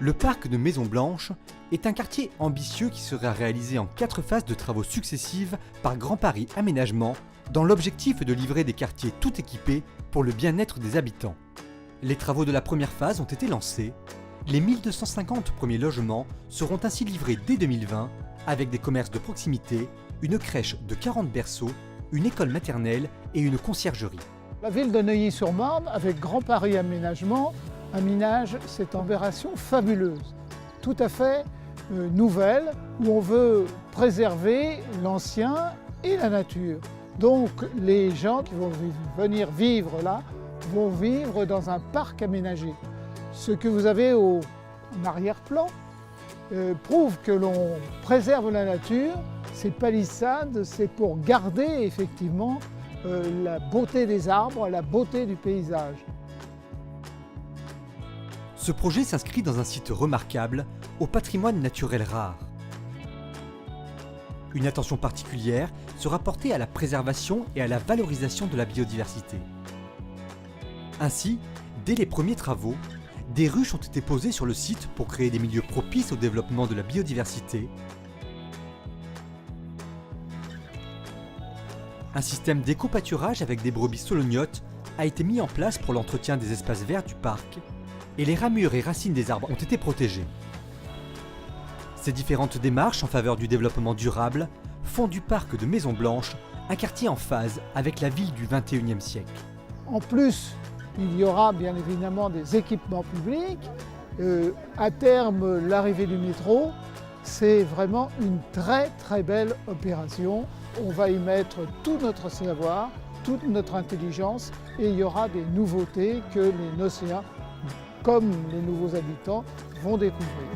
Le parc de Maison-Blanche est un quartier ambitieux qui sera réalisé en 4 phases de travaux successives par Grand Paris Aménagement dans l'objectif de livrer des quartiers tout équipés pour le bien-être des habitants. Les travaux de la première phase ont été lancés. Les 1250 premiers logements seront ainsi livrés dès 2020 avec des commerces de proximité, une crèche de 40 berceaux, une école maternelle et une conciergerie. La ville de Neuilly-sur-Marne, avec Grand Paris Aménagement, aménage cette opération fabuleuse, tout à fait nouvelle, où on veut préserver l'ancien et la nature. Donc les gens qui vont venir vivre là vont vivre dans un parc aménagé. Ce que vous avez en arrière-plan prouve que l'on préserve la nature. Ces palissades, c'est pour garder effectivement la beauté des arbres, la beauté du paysage. Ce projet s'inscrit dans un site remarquable, au patrimoine naturel rare. Une attention particulière sera portée à la préservation et à la valorisation de la biodiversité. Ainsi, dès les premiers travaux, des ruches ont été posées sur le site pour créer des milieux propices au développement de la biodiversité. Un système d'éco-pâturage avec des brebis solognottes a été mis en place pour l'entretien des espaces verts du parc et les ramures et racines des arbres ont été protégées. Ces différentes démarches en faveur du développement durable font du parc de Maison-Blanche un quartier en phase avec la ville du XXIe siècle. En plus, il y aura bien évidemment des équipements publics. À terme, l'arrivée du métro, c'est vraiment une très belle opération. On va y mettre tout notre savoir, toute notre intelligence et il y aura des nouveautés que les Nocéens, comme les nouveaux habitants, vont découvrir.